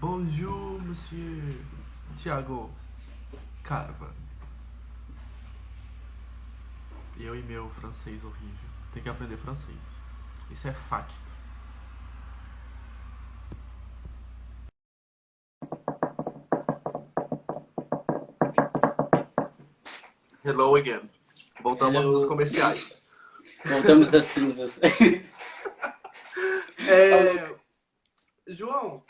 Bonjour, monsieur Thiago Carva. Eu e meu francês horrível. Tem que aprender francês. Isso é facto. Hello again. Voltamos Hello. dos comerciais. Voltamos das cinzas. João,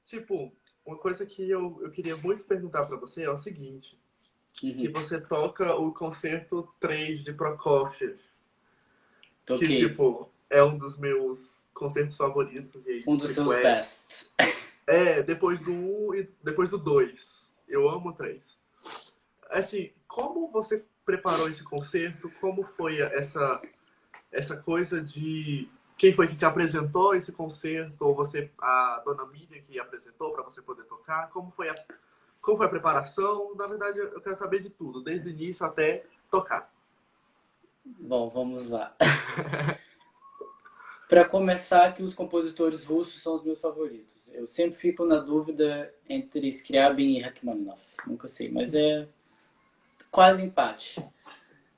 tipo, uma coisa que eu queria muito perguntar pra você é o seguinte. Que você toca o concerto 3 de Prokofiev. Que, Toquei. tipo, é um dos meus concertos favoritos. E aí, Um dos tipo, seus best. depois do 1 e depois do 2. Eu amo o 3. Assim, como você preparou esse concerto? Como foi essa coisa de... Quem foi que te apresentou esse concerto? Ou você, a dona Miriam que apresentou para você poder tocar? Como foi a preparação? Na verdade, eu quero saber de tudo, desde o início até tocar. Bom, vamos lá. Para começar, que os compositores russos são os meus favoritos. Eu sempre fico na dúvida entre Scriabin e Rachmaninoff. Nunca sei, mas é quase empate.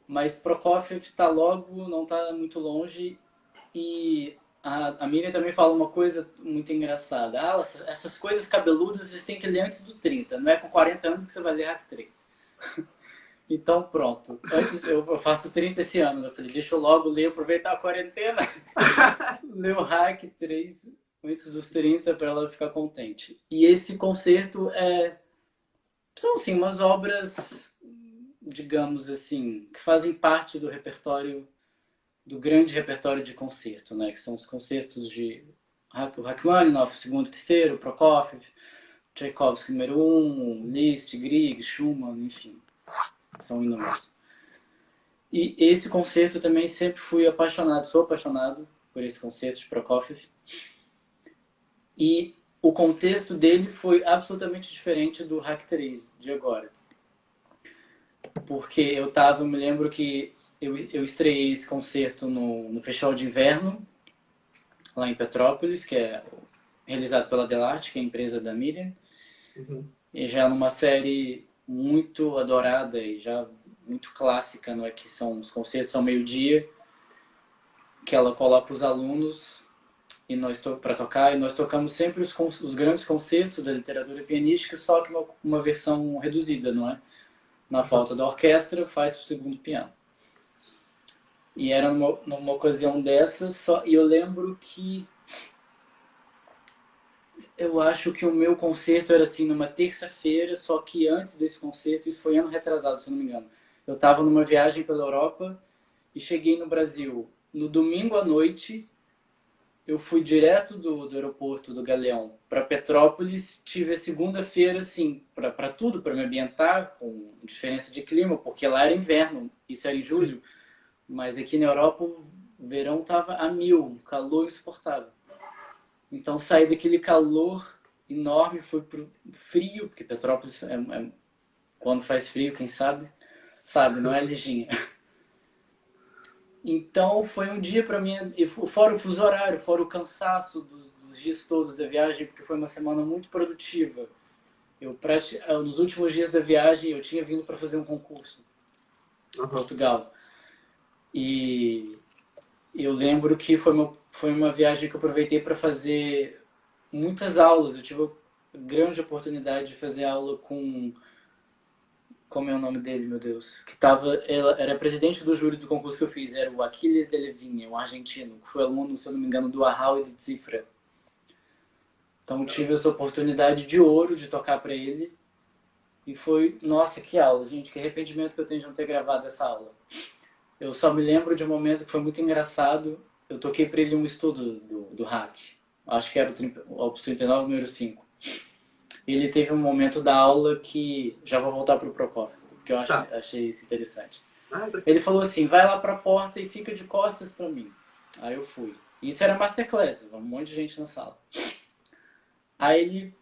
Mas Prokofiev está logo, não está muito longe. E a Miriam também fala uma coisa muito engraçada. Ah, essas coisas cabeludas vocês têm que ler antes do 30. Não é com 40 anos que você vai ler Hack 3. Então, pronto. Antes, eu faço 30 esse ano. Eu falei, deixa eu logo ler, aproveitar a quarentena. Ler o Hack 3 antes dos 30 para ela ficar contente. E esse concerto são, assim, umas obras, digamos assim, que fazem parte do repertório, do grande repertório de concerto, né? Que são os concertos de Rachmaninoff, segundo e terceiro, Prokofiev, Tchaikovsky número 1, Liszt, Grieg, Schumann, enfim, são inúmeros. E esse concerto também sempre fui apaixonado, sou apaixonado por esse concerto de Prokofiev. E o contexto dele foi absolutamente diferente do Hack 3 de agora. Porque me lembro que eu estreiei esse concerto no Festival de Inverno, lá em Petrópolis, que é realizado pela Delarte, que é a empresa da Miriam. E já numa série muito adorada e já muito clássica, não é, que são os concertos ao meio-dia, que ela coloca os alunos e nós para tocar, e nós tocamos sempre os grandes concertos da literatura pianística, só que uma versão reduzida, não é? Na falta da orquestra, faz o segundo piano. E era numa ocasião dessa, e eu lembro que eu acho que o meu concerto era assim numa terça-feira, só que antes desse concerto, isso foi ano retrasado, se não me engano. Eu estava numa viagem pela Europa e cheguei no Brasil no domingo à noite. Eu fui direto do aeroporto do Galeão para Petrópolis. Tive a segunda-feira, assim, para tudo, para me ambientar, com diferença de clima, porque lá era inverno, isso era em julho. Sim. Mas aqui na Europa o verão tava a mil, um calor insuportável. Então saí daquele calor enorme, fui pro frio, porque Petrópolis quando faz frio, quem sabe, não é liginha. Então foi um dia para mim, fora o fuso horário, fora o cansaço dos dias todos da viagem, porque foi uma semana muito produtiva. Nos últimos dias da viagem eu tinha vindo para fazer um concurso em Portugal. E eu lembro que foi uma viagem que eu aproveitei para fazer muitas aulas. Eu tive a grande oportunidade de fazer aula com... Como é o nome dele, meu Deus? Era presidente do júri do concurso que eu fiz. Era o Aquiles Delevingne, um argentino, que foi aluno, se eu não me engano, do Arrau e do Cifra. Então tive essa oportunidade de ouro de tocar para ele. E foi, nossa, que aula, gente, que arrependimento que eu tenho de não ter gravado essa aula. Eu só me lembro de um momento que foi muito engraçado. Eu toquei para ele um estudo do hack. Acho que era o Opus 39, número 5. Ele teve um momento da aula que... Já vou voltar pro Prokofiev, porque eu achei isso interessante. Ele falou assim, vai lá pra porta e fica de costas pra mim. Aí eu fui. Isso era masterclass, um monte de gente na sala. Aí ele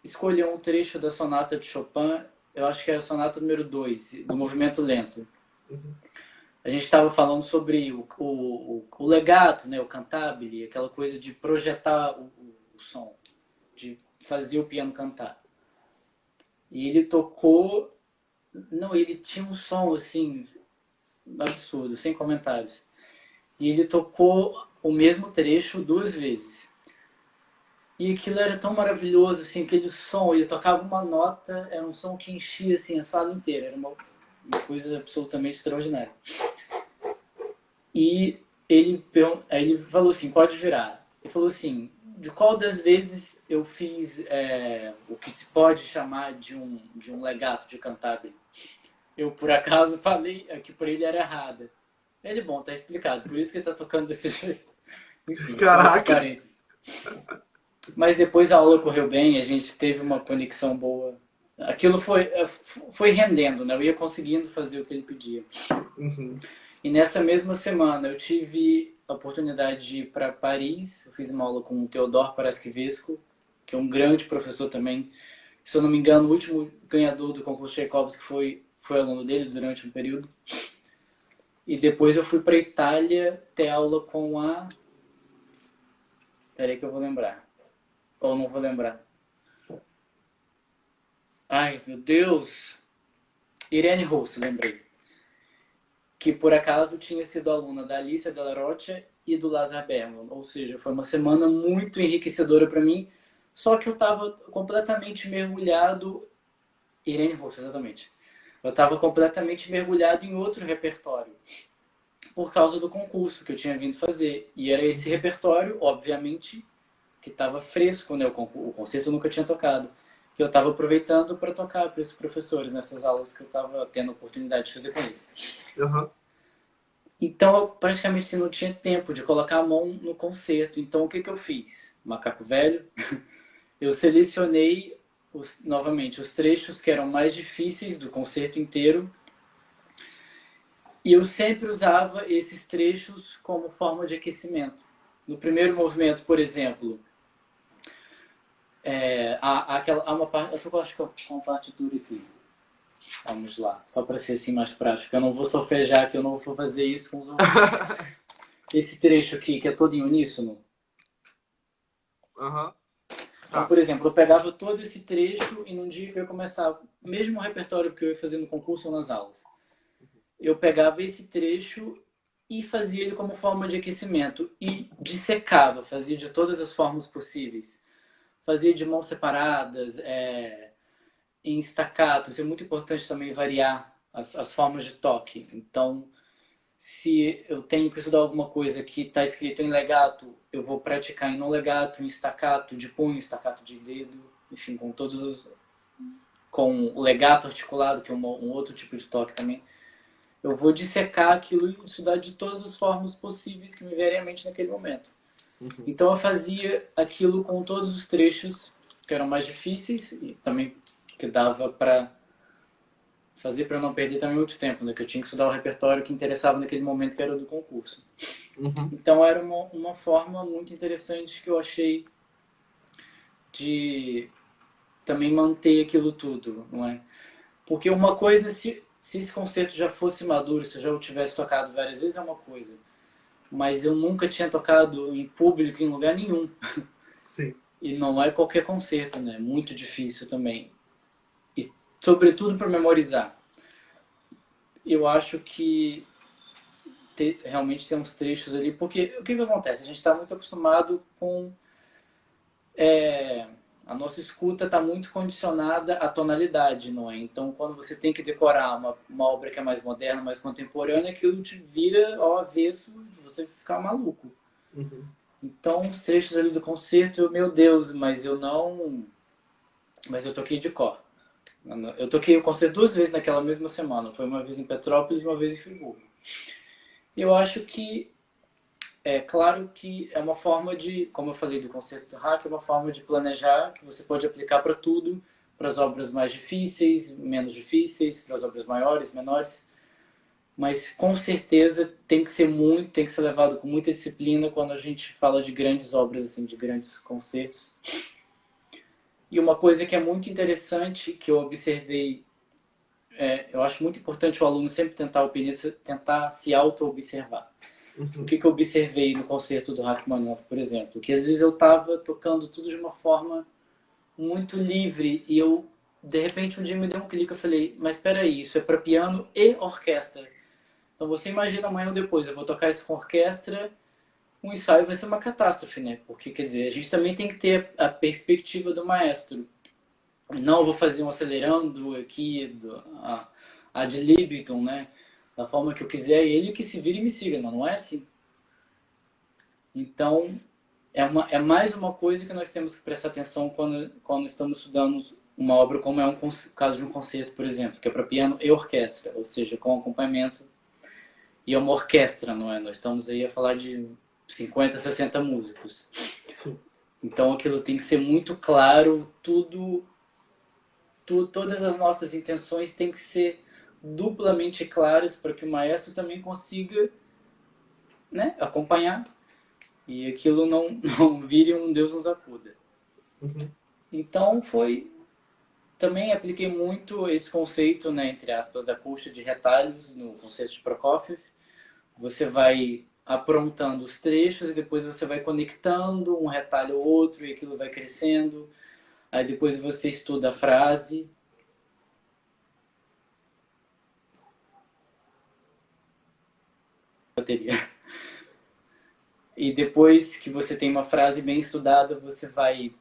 escolheu um trecho da sonata de Chopin eu acho que é a sonata número 2, do movimento lento. Uhum. A gente estava falando sobre o legato, né, o cantabile, aquela coisa de projetar o som, de fazer o piano cantar. E ele tocou... Não, ele tinha um som, assim, absurdo, sem comentários. E ele tocou o mesmo trecho 2 vezes. E aquilo era tão maravilhoso, assim, aquele som, ele tocava uma nota, era um som que enchia, assim, a sala inteira. Era uma coisa absolutamente extraordinária. E aí ele falou assim, pode virar. Ele falou assim, de qual das vezes eu fiz o que se pode chamar de um legato de cantabile? Eu, por acaso, falei que por ele era errada. Ele, bom, tá explicado, por isso que ele tá tocando desse jeito. Enfim, só esse Caraca! parênteses. Mas depois a aula correu bem, a gente teve uma conexão boa. Aquilo foi rendendo, né? Eu ia conseguindo fazer o que ele pedia. Uhum. E nessa mesma semana eu tive a oportunidade de ir para Paris. Eu fiz uma aula com o Theodore Paraschivescu, que é um grande professor também. Se eu não me engano, o último ganhador do concurso Tchaikovsky foi aluno dele durante um período. E depois eu fui para Itália ter aula com a... Peraí que eu vou lembrar. Ou não vou lembrar. Ai, meu Deus! Irene Rosso, lembrei. Que por acaso tinha sido aluna da Alicia Della Rocha e do Lazar Berman. Ou seja, foi uma semana muito enriquecedora para mim. Só que eu estava completamente mergulhado... Irene Rosso, exatamente. Eu estava completamente mergulhado em outro repertório. Por causa do concurso que eu tinha vindo fazer. E era esse repertório, obviamente, que estava fresco, né? O concerto eu nunca tinha tocado. Que eu estava aproveitando para tocar para esses professores nessas aulas que eu estava tendo a oportunidade de fazer com eles. Uhum. Então, eu praticamente não tinha tempo de colocar a mão no concerto. Então, o que eu fiz? Macaco velho. Eu selecionei, novamente, os trechos que eram mais difíceis do concerto inteiro. E eu sempre usava esses trechos como forma de aquecimento. No primeiro movimento, por exemplo, há uma parte... Eu acho que eu com a partitura aqui. Vamos lá, só para ser assim mais prático. Eu não vou solfejar, que eu não vou fazer isso com os ouvintes. Esse trecho aqui, que é todo em uníssono. Uhum. Então, Tá. por exemplo, eu pegava todo esse trecho e num dia que eu ia começar o mesmo repertório que eu ia fazer no concurso ou nas aulas. Eu pegava esse trecho e fazia ele como forma de aquecimento. E dissecava, fazia de todas as formas possíveis. Fazia de mãos separadas, em staccato. Isso é muito importante também variar as formas de toque. Então, se eu tenho que estudar alguma coisa que está escrito em legato, eu vou praticar em não legato, em staccato de punho, staccato de dedo, enfim, com todos os... com o legato articulado, que é um outro tipo de toque também. Eu vou dissecar aquilo e estudar de todas as formas possíveis que me vierem à mente naquele momento. Uhum. Então eu fazia aquilo com todos os trechos que eram mais difíceis e também que dava para fazer para não perder também muito tempo, né? Que eu tinha que estudar o repertório que interessava naquele momento, que era o do concurso. Uhum. Então era uma forma muito interessante que eu achei de também manter aquilo tudo, não é? Porque uma coisa, se esse concerto já fosse maduro, se eu já o tivesse tocado várias vezes, é uma coisa. Mas eu nunca tinha tocado em público em lugar nenhum. Sim. E não é qualquer concerto, né? Muito difícil também. E sobretudo para memorizar. Eu acho que realmente tem uns trechos ali, porque o que acontece? A gente está muito acostumado com... a nossa escuta está muito condicionada à tonalidade, não é? Então, quando você tem que decorar uma obra que é mais moderna, mais contemporânea, aquilo te vira ao avesso de você ficar maluco. Uhum. Então, os trechos ali do concerto, meu Deus, mas eu não... Mas eu toquei de cor. Eu toquei o concerto 2 vezes naquela mesma semana. Foi uma vez em Petrópolis e uma vez em Friburgo. Eu acho que é claro que é uma forma de, como eu falei do concerto do Hack, é uma forma de planejar que você pode aplicar para tudo, para as obras mais difíceis, menos difíceis, para as obras maiores, menores. Mas com certeza tem que ser levado com muita disciplina quando a gente fala de grandes obras, assim, de grandes concertos. E uma coisa que é muito interessante, que eu observei eu acho muito importante o aluno sempre tentar se auto-observar. O Uhum. que eu observei no concerto do Rachmaninoff, por exemplo? Que às vezes eu estava tocando tudo de uma forma muito livre e de repente, um dia me deu um clique, eu falei, mas espera aí, isso é para piano e orquestra. Então você imagina amanhã ou depois, eu vou tocar isso com orquestra, um ensaio vai ser uma catástrofe, né? Porque, quer dizer, a gente também tem que ter a perspectiva do maestro. Não vou fazer um acelerando aqui, ad libitum, né? Da forma que eu quiser, ele que se vire e me siga, não é assim? Então, é mais uma coisa que nós temos que prestar atenção quando estamos estudando uma obra como é um caso de um concerto, por exemplo, que é para piano e orquestra, ou seja, com acompanhamento. E é uma orquestra, não é? Nós estamos aí a falar de 50, 60 músicos. Então aquilo tem que ser muito claro, todas as nossas intenções têm que ser duplamente claras para que o maestro também consiga, né, acompanhar e aquilo não vire um Deus nos acuda. Uhum. Então também apliquei muito esse conceito, né, entre aspas, da colcha de retalhos no concerto de Prokofiev. Você vai aprontando os trechos e depois você vai conectando um retalho ao outro e aquilo vai crescendo. Aí depois você estuda a frase. Bateria. E depois que você tem uma frase bem estudada, você vai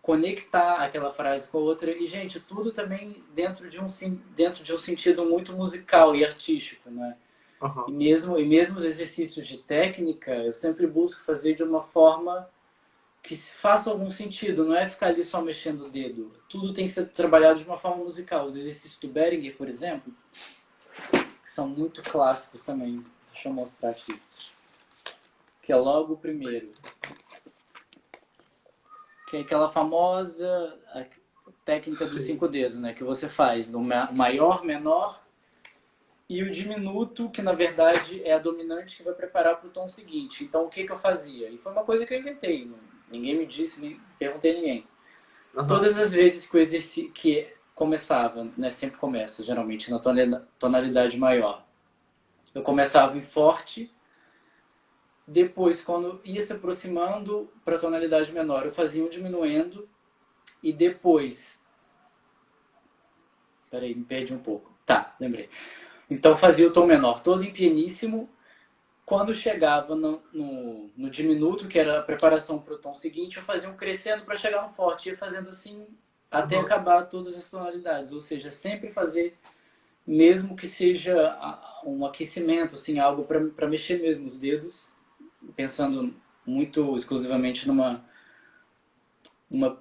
conectar aquela frase com a outra. E, gente, tudo também dentro de um sentido muito musical e artístico, né? Uhum. E mesmo os exercícios de técnica, eu sempre busco fazer de uma forma que faça algum sentido. Não é ficar ali só mexendo o dedo. Tudo tem que ser trabalhado de uma forma musical. Os exercícios do Behringer, por exemplo, que são muito clássicos também. Deixa eu mostrar aqui. Que é logo o primeiro. Que é aquela famosa técnica dos 5 dedos, né? Que você faz no maior, menor e o diminuto, que na verdade é a dominante que vai preparar para o tom seguinte. Então o que eu fazia? E foi uma coisa que eu inventei. Ninguém me disse, nem perguntei a ninguém. Uhum. Todas as vezes que o exercício que começava, né? Sempre começa, geralmente, na tonalidade maior. Eu começava em forte. Depois, quando ia se aproximando para a tonalidade menor, eu fazia um diminuendo e depois... Peraí, me perdi um pouco. Tá, lembrei. Então fazia o tom menor todo em pianíssimo. Quando chegava no diminuto, que era a preparação para o tom seguinte, eu fazia um crescendo para chegar no forte. Ia fazendo assim até acabar todas as tonalidades. Ou seja, sempre fazer, mesmo que seja um aquecimento, assim, algo para mexer mesmo os dedos, pensando muito exclusivamente numa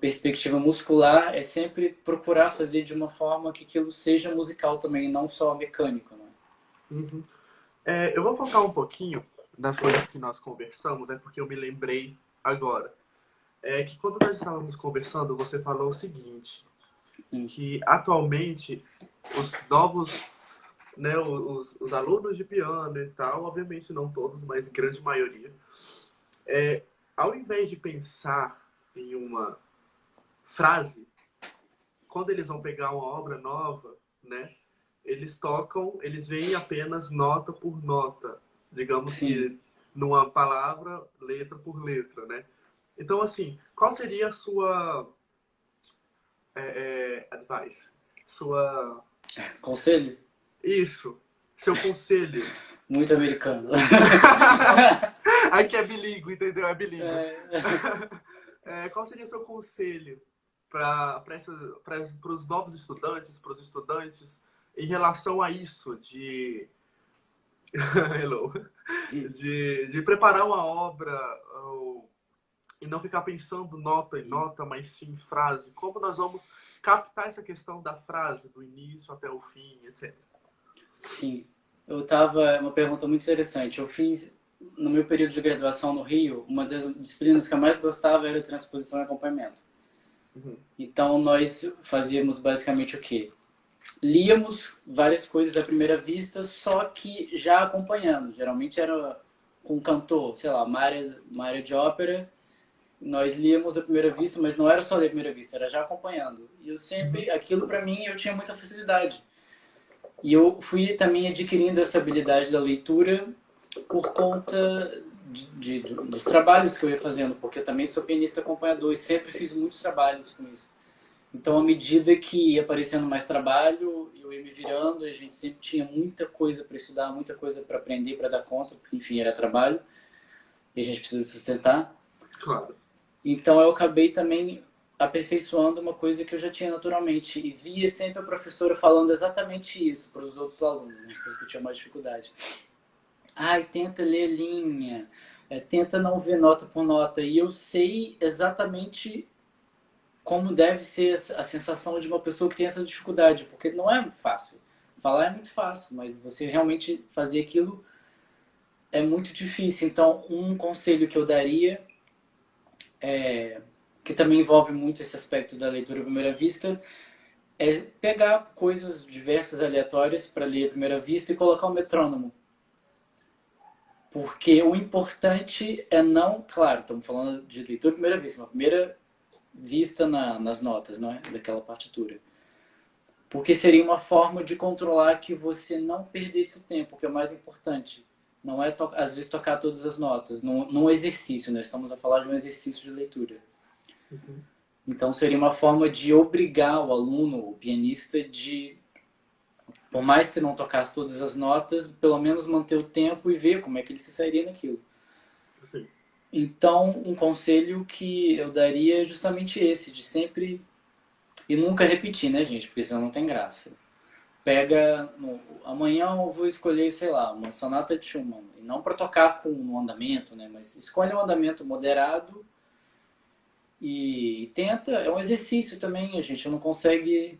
perspectiva muscular, é sempre procurar fazer de uma forma que aquilo seja musical também, não só mecânico. Né? Uhum. Eu vou focar um pouquinho nas coisas que nós conversamos, porque eu me lembrei agora. Que quando nós estávamos conversando, você falou o seguinte, que atualmente os novos, né, os alunos de piano e tal, obviamente não todos, mas grande maioria, ao invés de pensar em uma frase, quando eles vão pegar uma obra nova, né, eles veem apenas nota por nota, digamos Sim. que numa palavra, letra por letra, né? Então, assim, qual seria a sua advice? Sua... Conselho? Isso, seu conselho. Muito americano. Aqui é bilíngue, entendeu? É bilíngue. Qual seria o seu conselho para os novos estudantes, para os estudantes, em relação a isso de hello, de preparar uma obra e não ficar pensando nota em nota, mas sim frase? Como nós vamos captar essa questão da frase, do início até o fim, etc. Sim. Uma pergunta muito interessante. Eu fiz, no meu período de graduação no Rio, uma das disciplinas que eu mais gostava era transposição e acompanhamento. Uhum. Então, nós fazíamos basicamente o quê? Líamos várias coisas à primeira vista, só que já acompanhando. Geralmente era com um cantor, sei lá, uma área de ópera. Nós líamos à primeira vista, mas não era só ler à primeira vista, era já acompanhando. E eu sempre, aquilo para mim, eu tinha muita facilidade. E eu fui também adquirindo essa habilidade da leitura por conta dos trabalhos que eu ia fazendo, porque eu também sou pianista acompanhador e sempre fiz muitos trabalhos com isso. Então, à medida que ia aparecendo mais trabalho, eu ia me virando, a gente sempre tinha muita coisa para estudar, muita coisa para aprender, para dar conta, porque, enfim, era trabalho e a gente precisa sustentar. Claro. Então, eu acabei também aperfeiçoando uma coisa que eu já tinha naturalmente e via sempre a professora falando exatamente isso para os outros alunos, né, que eu tinha mais dificuldade. Ai, tenta ler linha, tenta não ver nota por nota. E eu sei exatamente como deve ser a sensação de uma pessoa que tem essa dificuldade, porque não é fácil. Falar é muito fácil, mas você realmente fazer aquilo é muito difícil. Então, um conselho que eu daria, que também envolve muito esse aspecto da leitura à primeira vista, é pegar coisas diversas, aleatórias, para ler à primeira vista e colocar um metrônomo. Porque o importante é não, claro, estamos falando de leitura à primeira vista, uma primeira vista nas notas, não é? Daquela partitura. Porque seria uma forma de controlar que você não perdesse o tempo, que é o mais importante. Não é, às vezes, tocar todas as notas, num exercício, né? Estamos a falar de um exercício de leitura. Uhum. Então, seria uma forma de obrigar o aluno, o pianista, de, por mais que não tocasse todas as notas, pelo menos manter o tempo e ver como é que ele se sairia naquilo. Sim. Então, um conselho que eu daria é justamente esse, de sempre... E nunca repetir, né, gente? Porque senão não tem graça. Pega... amanhã eu vou escolher, sei lá, uma sonata de Schumann. E não para tocar com um andamento, né? Mas escolhe um andamento moderado e tenta... É um exercício também, a gente não consegue...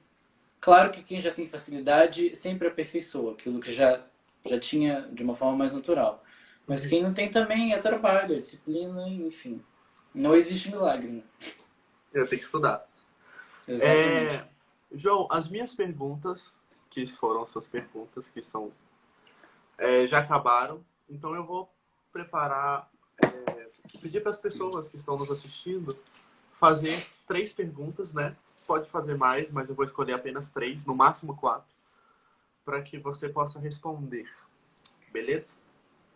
Claro que quem já tem facilidade sempre aperfeiçoa aquilo que já tinha de uma forma mais natural. Mas Uhum. quem não tem também é trabalho, é disciplina, enfim. Não existe milagre, né? Eu tenho que estudar. Exatamente. É, João, as minhas perguntas, que foram suas perguntas, que são já acabaram. Então eu vou preparar, pedir para as pessoas que estão nos assistindo fazer 3 perguntas, né? Pode fazer mais, mas eu vou escolher apenas 3, no máximo 4, para que você possa responder. Beleza?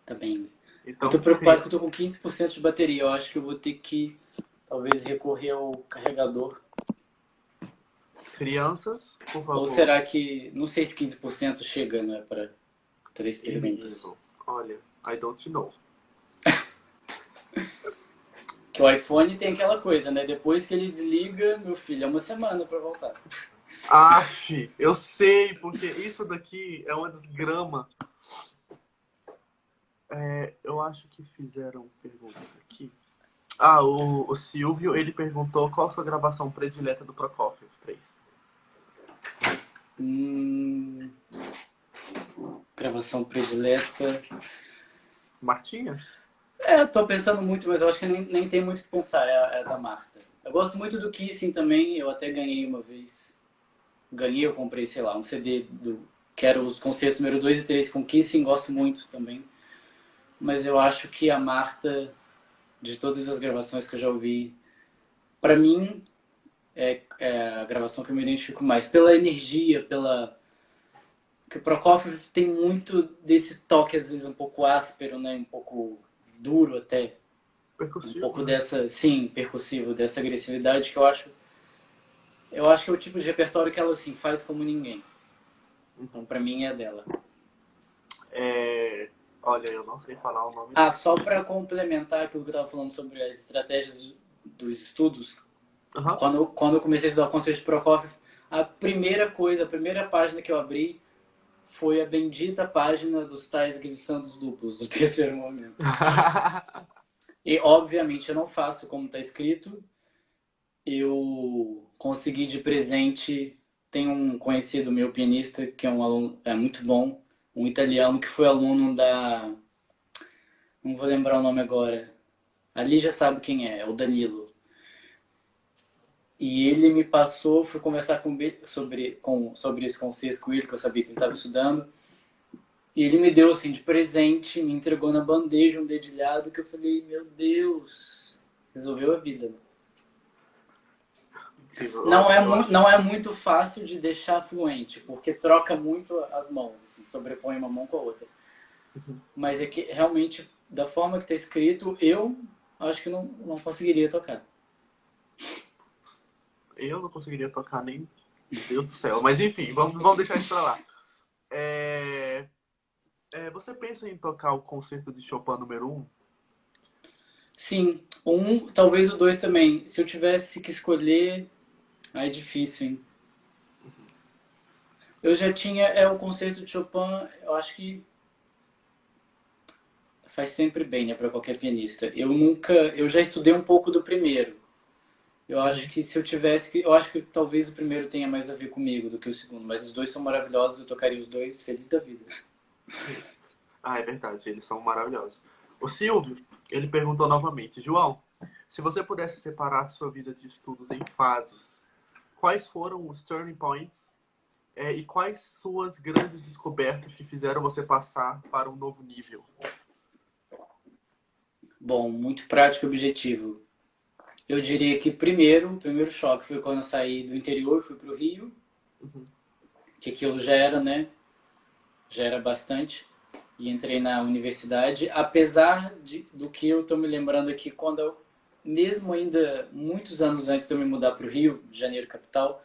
Tá bem. Eu tô Então, preocupado que eu tô com 15% de bateria. Eu acho que eu vou ter que, talvez, recorrer ao carregador. crianças, por Ou favor. será que... Não sei se 15% chega, né, para 3 perguntas. Menino, olha, I don't know. Que o iPhone tem aquela coisa, né? Depois que ele desliga, meu filho, é uma semana para voltar. Aff, eu sei, porque isso daqui é uma desgrama. Eu acho que fizeram perguntas aqui. Ah, o Silvio, ele perguntou qual a sua gravação predileta do Prokofiev 3. Hum, gravação predileta. Martinha? Tô pensando muito, mas eu acho que nem tem muito o que pensar. É a da Marta. Eu gosto muito do Kissing também. Eu até ganhei uma vez. Ganhei, eu comprei, sei lá, um CD do... Que era os concertos número 2 e 3 com Kissing. Gosto muito também. Mas eu acho que a Marta, de todas as gravações que eu já ouvi, pra mim, é a gravação que eu me identifico mais. Pela energia, pela... Porque o Prokofiev tem muito desse toque, às vezes, um pouco áspero, né? Um pouco duro até. Um Percussivo, pouco né? dessa, sim, percussivo, dessa agressividade que eu acho que é o tipo de repertório que ela, assim, faz como ninguém. Então, pra mim, é dela. Olha, eu não sei falar o nome Ah, dela. só pra complementar aquilo que eu tava falando sobre as estratégias dos estudos, Aham. quando eu comecei a estudar o conceito de Prokofiev, a primeira coisa, a primeira página que eu abri foi a bendita página dos tais glissandos duplos, do terceiro movimento. E, obviamente, eu não faço como está escrito. Eu consegui de presente. Tem um conhecido meu pianista que é um aluno muito bom, um italiano que foi aluno da. Não vou lembrar o nome agora. Ali já sabe quem é o Danilo. E ele me passou, fui conversar sobre esse concerto com ele, que eu sabia que ele estava estudando. E ele me deu assim de presente, me entregou na bandeja um dedilhado que eu falei, meu Deus, resolveu a vida. Não é muito fácil de deixar fluente, porque troca muito as mãos, assim, sobrepõe uma mão com a outra. Uhum. Mas é que realmente, da forma que está escrito, eu acho que não conseguiria tocar. Eu não conseguiria tocar nem. Deus do céu. Mas enfim, vamos deixar isso pra lá. Você pensa em tocar o concerto de Chopin número 1? Sim, talvez o 2 também. Se eu tivesse que escolher, aí é difícil, hein? Eu já tinha, o concerto de Chopin, eu acho que faz sempre bem, né, para qualquer pianista. Eu já estudei um pouco do primeiro. Eu acho Uhum. que se eu tivesse que, eu acho que talvez o primeiro tenha mais a ver comigo do que o segundo, mas os dois são maravilhosos, eu tocaria os dois feliz da vida. Ah, é verdade, eles são maravilhosos. O Silvio, ele perguntou novamente, João, se você pudesse separar sua vida de estudos em fases, quais foram os turning points e quais suas grandes descobertas que fizeram você passar para um novo nível? Bom, muito prático e objetivo. Eu diria que primeiro, o primeiro choque foi quando eu saí do interior e fui para o Rio, Uhum. que aquilo já era, né? Já era bastante. E entrei na universidade, apesar do que eu estou me lembrando aqui, quando eu, mesmo ainda muitos anos antes de eu me mudar para o Rio, de Janeiro capital,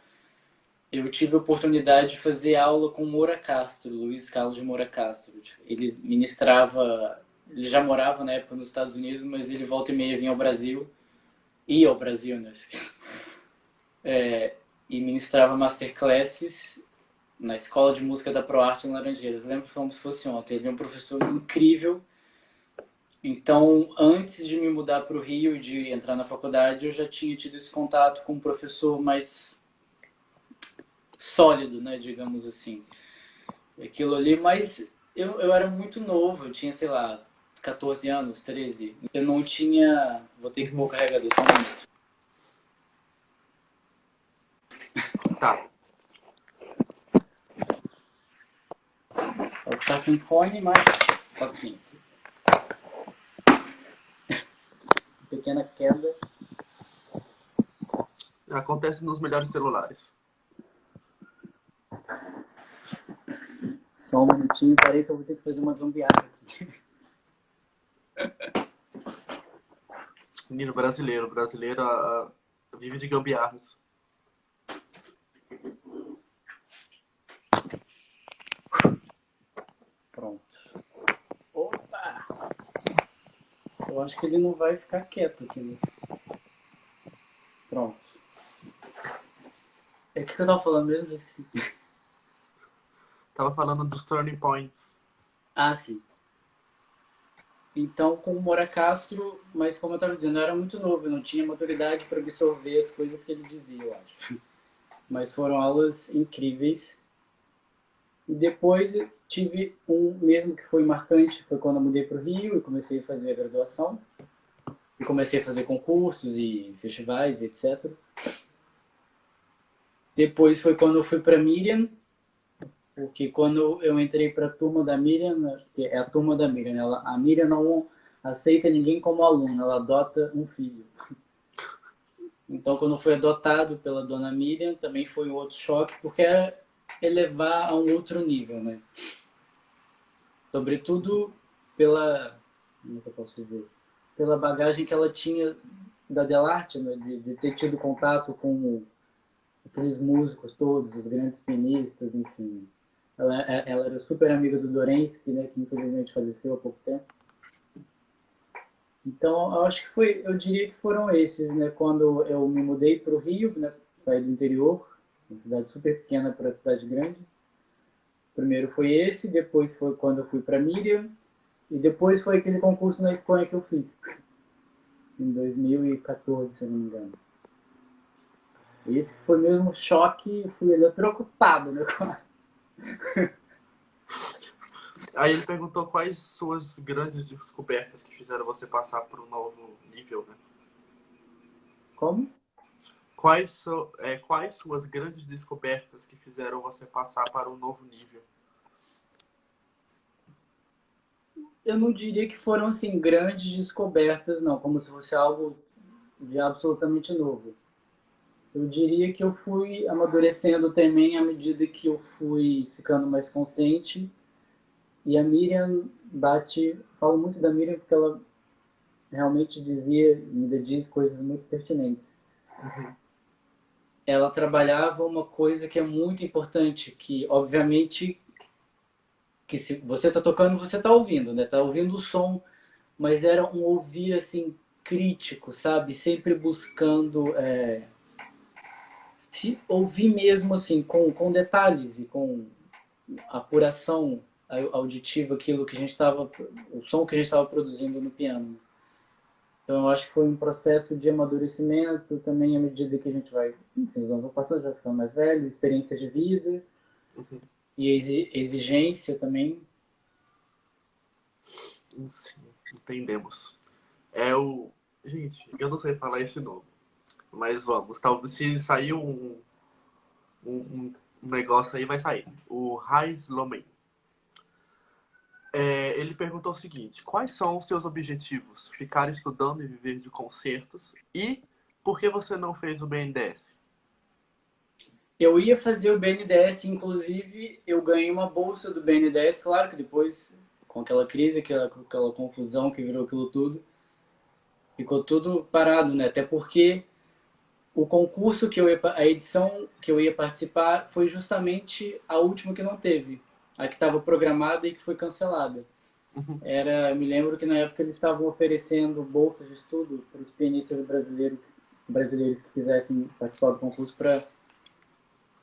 eu tive a oportunidade de fazer aula com Moura Castro, Luiz Carlos de Moura Castro. Ele ministrava, ele já morava na época nos Estados Unidos, mas ele volta e meia vinha ao Brasil, ia ao Brasil, né? E ministrava masterclasses na Escola de Música da ProArte em Laranjeiras. Lembro como se fosse ontem. Ele é um professor incrível. Então, antes de me mudar para o Rio e de entrar na faculdade, eu já tinha tido esse contato com um professor mais sólido, né, digamos assim. Aquilo ali, mas eu era muito novo, eu tinha, sei lá, 14 anos, 13. Eu não tinha... Vou ter que pôr o carregador, só um minuto. Tá. Tá sem fone, mas paciência. Pequena queda. Acontece nos melhores celulares. Só um minutinho, parei que eu vou ter que fazer uma gambiarra aqui. Menino brasileiro, vive de gambiarras. Pronto. Opa! Eu acho que ele não vai ficar quieto aqui, né? Pronto. É o que eu tava falando mesmo? Já esqueci. Tava falando dos turning points. Ah, sim. Então, com o Moura Castro, mas como eu estava dizendo, eu era muito novo, eu não tinha maturidade para absorver as coisas que ele dizia, eu acho. Mas foram aulas incríveis. E depois eu tive um mesmo que foi marcante, foi quando eu mudei para o Rio e comecei a fazer a graduação. E comecei a fazer concursos e festivais, etc. Depois foi quando eu fui para Miriam, porque quando eu entrei para a turma da Miriam, que é a turma da Miriam, a Miriam não aceita ninguém como aluno, ela adota um filho. Então, quando foi adotado pela dona Miriam, também foi um outro choque, porque era elevar a um outro nível, né? Sobretudo pela, como é que eu posso dizer? Pela bagagem que ela tinha da Delarte, né? De ter tido contato com aqueles músicos todos, os grandes pianistas, enfim. Ela era super amiga do Dorensky, né? Que infelizmente faleceu há pouco tempo. Então, eu acho que eu diria que foram esses, né? Quando eu me mudei para o Rio, né? Saí do interior, uma cidade super pequena para a cidade grande. Primeiro foi esse, depois foi quando eu fui para Miriam, e depois foi aquele concurso na Espanha que eu fiz, em 2014, se eu não me engano. Esse foi mesmo um choque, eu fui eletrocutado, né? Aí ele perguntou quais suas grandes descobertas que fizeram você passar para um novo nível, né? Como? Quais suas grandes descobertas que fizeram você passar para um novo nível? Eu não diria que foram, assim, grandes descobertas, não, como se fosse algo de absolutamente novo. Eu diria que eu fui amadurecendo também à medida que eu fui ficando mais consciente. E a Miriam bate, falo muito da Miriam porque ela realmente dizia, e ainda diz coisas muito pertinentes. Uhum. Ela trabalhava uma coisa que é muito importante, que obviamente que se você está tocando, você está ouvindo, né? Tá ouvindo o som, mas era um ouvir assim crítico, sabe? Sempre buscando se ouvir mesmo assim com detalhes e com apuração auditiva aquilo que a gente estava, o som que a gente estava produzindo no piano. Então eu acho que foi um processo de amadurecimento também à medida que a gente vai, enfim, os anos vão passando, já ficando mais velho, experiências de vida Uhum. e exigência também. Sim, entendemos. É o. Gente, eu não sei falar esse nome, mas vamos. Talvez se sair um negócio aí, vai sair. O Raiz Lomen. Ele perguntou o seguinte: quais são os seus objetivos? Ficar estudando e viver de concertos? E por que você não fez o BNDES? Eu ia fazer o BNDES, inclusive eu ganhei uma bolsa do BNDES, claro que depois, com aquela crise, aquela confusão que virou aquilo tudo, ficou tudo parado, né? Até porque o concurso que eu ia, a edição que eu ia participar foi justamente a última que não teve, a que estava programada e que foi cancelada. Uhum. Eu me lembro que na época eles estavam oferecendo bolsas de estudo para os pianistas brasileiros que quisessem participar do concurso para,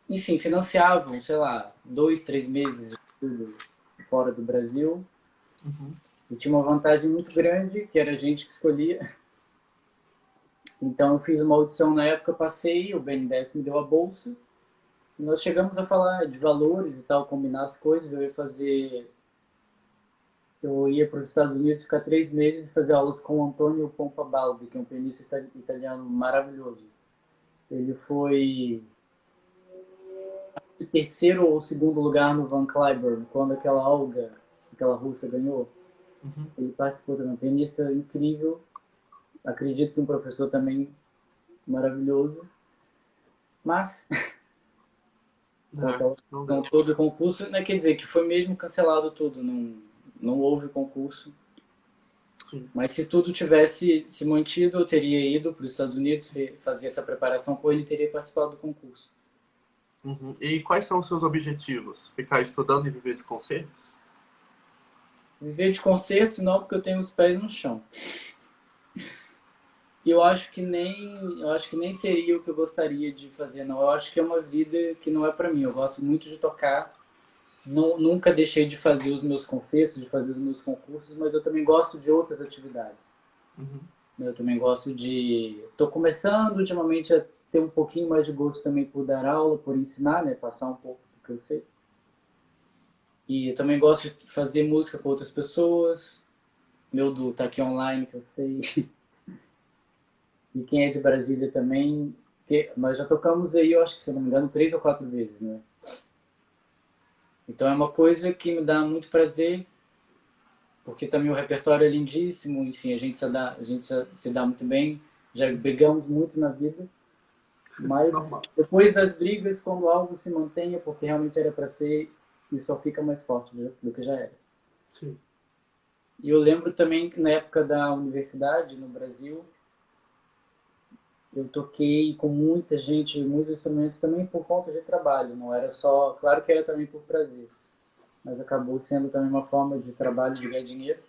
enfim, financiavam, sei lá, 2, 3 meses de estudo fora do Brasil. Uhum. E tinha uma vantagem muito grande, que era a gente que escolhia. Então eu fiz uma audição na época, passei, o BNDES me deu a bolsa. E nós chegamos a falar de valores e tal, combinar as coisas. Eu ia para os Estados Unidos ficar 3 meses e fazer aulas com o Antonio Pompabaldi, que é um pianista italiano maravilhoso. Ele foi o terceiro ou segundo lugar no Van Cliburn, quando aquela Olga, aquela russa, ganhou. Uhum. Ele participou também, um pianista incrível. Acredito que um professor também maravilhoso. Mas, com aquela Não questão deu. toda do concurso, não quer dizer que foi mesmo cancelado tudo, não houve concurso. Sim. Mas se tudo tivesse se mantido, eu teria ido para os Estados Unidos fazer essa preparação com ele e teria participado do concurso. Uhum. E quais são os seus objetivos? Ficar estudando e viver de concertos? Viver de concertos, não, porque eu tenho os pés no chão. E eu acho que nem seria o que eu gostaria de fazer, não. Eu acho que é uma vida que não é para mim. Eu gosto muito de tocar. Não, nunca deixei de fazer os meus concertos, de fazer os meus concursos, mas eu também gosto de outras atividades. Uhum. Eu também gosto de. Estou começando ultimamente a ter um pouquinho mais de gosto também por dar aula, por ensinar, né? Passar um pouco do que eu sei. E também gosto de fazer música com outras pessoas. Meu do tá aqui online, que eu sei. E quem é de Brasília também. Que nós já tocamos aí, eu acho que, se eu não me engano, 3 ou 4 vezes, né? Então é uma coisa que me dá muito prazer, porque também o repertório é lindíssimo, enfim, a gente se dá muito bem. Já brigamos muito na vida. Mas Normal. depois das brigas, quando algo se mantenha, porque realmente era para ser, e só fica mais forte do que já era. Sim. E eu lembro também que na época da universidade, no Brasil, eu toquei com muita gente, muitos instrumentos também por conta de trabalho. Não era só, claro que era também por prazer, mas acabou sendo também uma forma de trabalho, de ganhar dinheiro.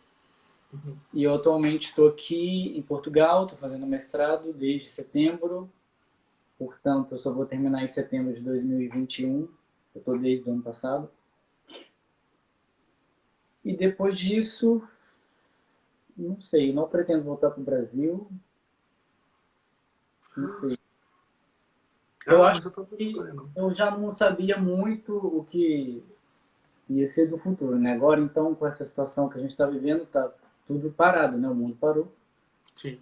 Uhum. E eu atualmente estou aqui em Portugal, estou fazendo mestrado desde setembro. Portanto, eu só vou terminar em setembro de 2021. Eu estou desde o ano passado. E depois disso, não sei, não pretendo voltar para o Brasil. Não sei. Eu Ah, acho mas eu tô que tranquilo. eu já não sabia muito o que ia ser do futuro, né? Agora, então, com essa situação que a gente está vivendo, tá tudo parado, né? O mundo parou. Sim.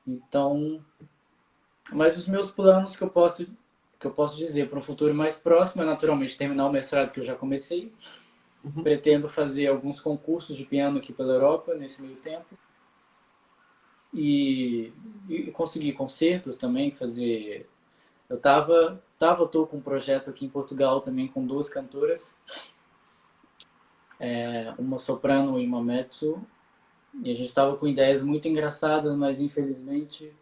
Então, mas os meus planos que eu posso dizer para um futuro mais próximo é naturalmente terminar o mestrado que eu já comecei. Uhum. Pretendo fazer alguns concursos de piano aqui pela Europa nesse meio tempo e conseguir concertos também, fazer. Tô com um projeto aqui em Portugal também com duas cantoras, uma soprano e uma mezzo, e a gente estava com ideias muito engraçadas, mas infelizmente,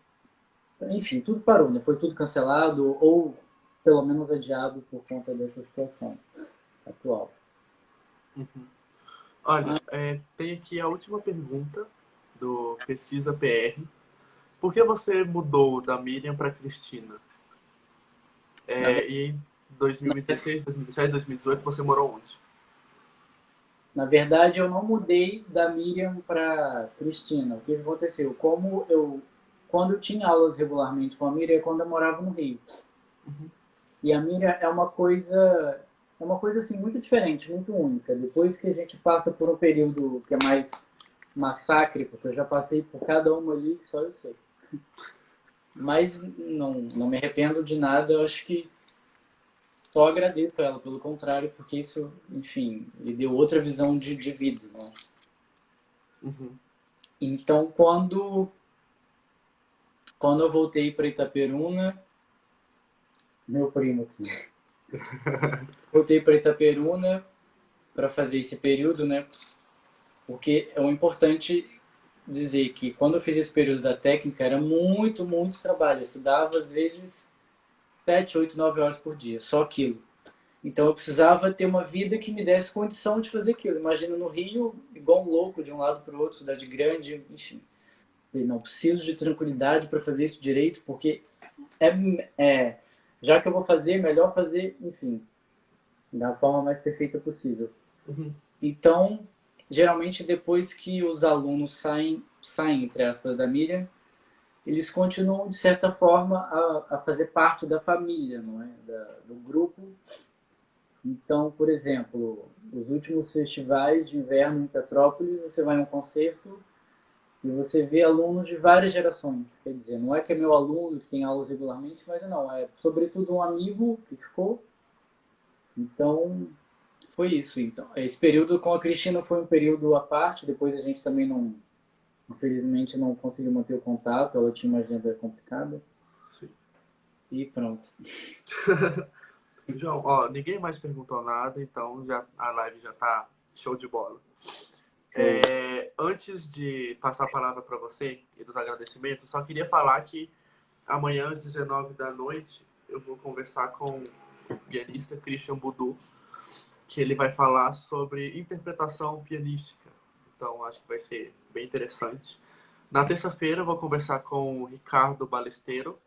enfim, tudo parou, né? Foi tudo cancelado ou pelo menos adiado por conta dessa situação atual. Uhum. Olha, tem aqui a última pergunta do Pesquisa PR. Por que você mudou da Miriam para Cristina? Na, ver- E em 2016, 2017, 2018 você morou onde? Na verdade, eu não mudei da Miriam para Cristina. O que aconteceu? Quando eu tinha aulas regularmente com a Miriam, é quando eu morava no Rio. Uhum. E a Miriam é uma coisa assim muito diferente, muito única. Depois que a gente passa por um período que é mais massacre, porque eu já passei por cada uma ali, que só eu sei. Mas não me arrependo de nada, eu acho que só agradeço a ela, pelo contrário, porque isso, enfim, me deu outra visão de vida, né? Uhum. Então, quando eu voltei para Itaperuna, meu primo aqui, voltei para Itaperuna para fazer esse período, né? Porque é importante dizer que quando eu fiz esse período da técnica era muito trabalho. Eu estudava às vezes 7, 8, 9 horas por dia, só aquilo. Então eu precisava ter uma vida que me desse condição de fazer aquilo. Imagina no Rio, igual um louco, de um lado para o outro, cidade grande, enfim. Eu não preciso de tranquilidade para fazer isso direito, porque é, já que eu vou fazer, melhor fazer, enfim, da forma mais perfeita possível. Uhum. Então, geralmente depois que os alunos saem entre aspas, da Miriam, eles continuam, de certa forma, a fazer parte da família, não é? Do grupo. Então, por exemplo, os últimos festivais de inverno em Petrópolis, você vai a um concerto e você vê alunos de várias gerações. Quer dizer, não é que é meu aluno que tem aulas regularmente, mas não, é sobretudo um amigo que ficou. Então, foi isso. Então, esse período com a Cristina foi um período à parte, depois a gente também não, infelizmente, não conseguiu manter o contato, ela tinha uma agenda complicada. Sim. E pronto. João, ó, ninguém mais perguntou nada, então a live já tá show de bola. Show. Antes de passar a palavra para você e dos agradecimentos, só queria falar que amanhã às 19 da noite eu vou conversar com o pianista Christian Boudou, que ele vai falar sobre interpretação pianística. Então acho que vai ser bem interessante. Na terça-feira eu vou conversar com o Ricardo Balesteiro,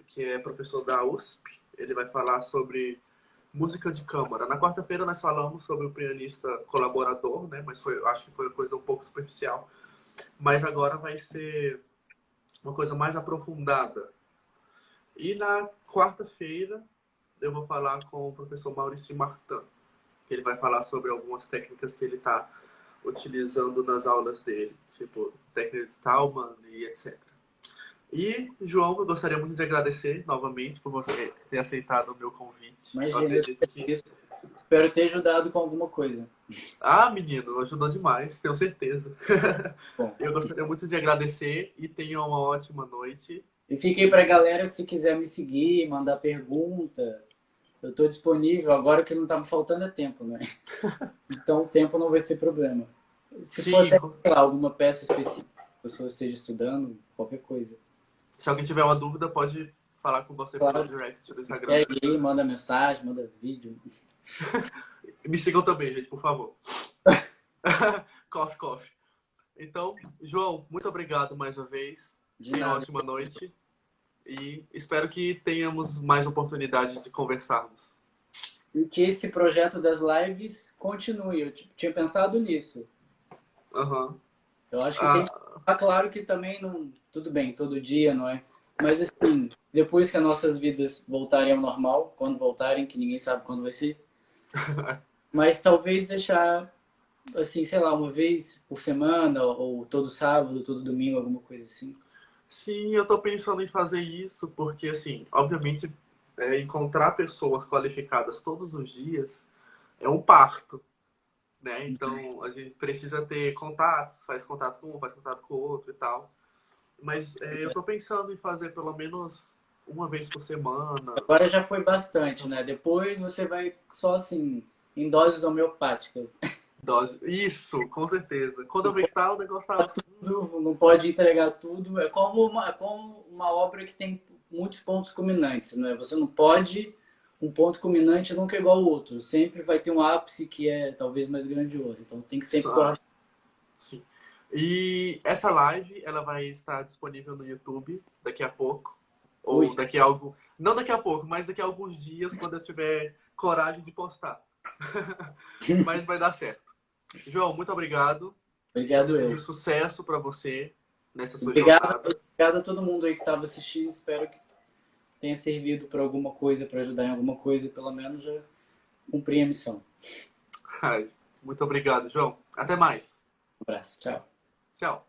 que é professor da USP. Ele vai falar sobre música de câmara. Na quarta-feira nós falamos sobre o pianista colaborador, né? Mas acho que foi uma coisa um pouco superficial. Mas agora vai ser uma coisa mais aprofundada. E na quarta-feira eu vou falar com o professor Maurício Martin, que ele vai falar sobre algumas técnicas que ele está utilizando nas aulas dele, tipo técnica de Stallman e etc. E, João, eu gostaria muito de agradecer novamente por você ter aceitado o meu convite. Eu Imagina, acredito que... espero ter ajudado com alguma coisa. Ah, menino, ajudou demais, tenho certeza. Bom, Eu gostaria muito de agradecer e tenha uma ótima noite. e fiquei para a galera, se quiser me seguir, mandar pergunta, eu estou disponível. Agora o que não está me faltando é tempo, né? Então o tempo não vai ser problema. Se for Sim, até, sei lá, alguma peça específica que a pessoa esteja estudando, qualquer coisa. se alguém tiver uma dúvida, pode falar com você pelo Claro, direct do Instagram. segue aí, manda mensagem, manda vídeo. Me sigam também, gente, por favor. Coffee, coffee. Então, João, muito obrigado mais uma vez. De Tenha uma nada. ótima noite. E espero que tenhamos mais oportunidade de conversarmos. E que esse projeto das lives continue. Eu tinha pensado nisso. Uhum. Eu acho que tem que Ah, ficar claro que também não. Tudo bem, todo dia, não é? Mas assim, depois que as nossas vidas voltarem ao normal, quando voltarem, que ninguém sabe quando vai ser, mas talvez deixar, assim, sei lá, uma vez por semana, ou todo sábado, todo domingo, alguma coisa assim. sim, eu estou pensando em fazer isso porque, assim, obviamente, encontrar pessoas qualificadas todos os dias é um parto, né? Então, a gente precisa ter contatos, faz contato com um, faz contato com o outro e tal. Mas eu estou pensando em fazer pelo menos uma vez por semana? Agora já foi bastante, né? Depois você vai só assim, em doses homeopáticas. Dose. Isso, com certeza. Quando eu vi que tá, o negócio tá. Tudo, não pode entregar tudo. É como uma obra que tem muitos pontos culminantes, né? Você não pode. Um ponto culminante nunca é igual ao outro. Sempre vai ter um ápice que é talvez mais grandioso. Então tem que sempre Ah, correr. sim. E essa live, ela vai estar disponível no YouTube daqui a pouco. Ui, Ou daqui a algo. Não daqui a pouco, mas daqui a alguns dias, quando eu tiver coragem de postar. Mas vai dar certo. João, muito obrigado. Eu obrigado desejo eu. sucesso para você nessa sua Obrigado, jornada. obrigado a todo mundo aí que estava assistindo. Espero que tenha servido para alguma coisa, para ajudar em alguma coisa. Pelo menos já cumpri a missão. Ai, muito obrigado, João. Até mais. Um abraço, tchau. Tchau.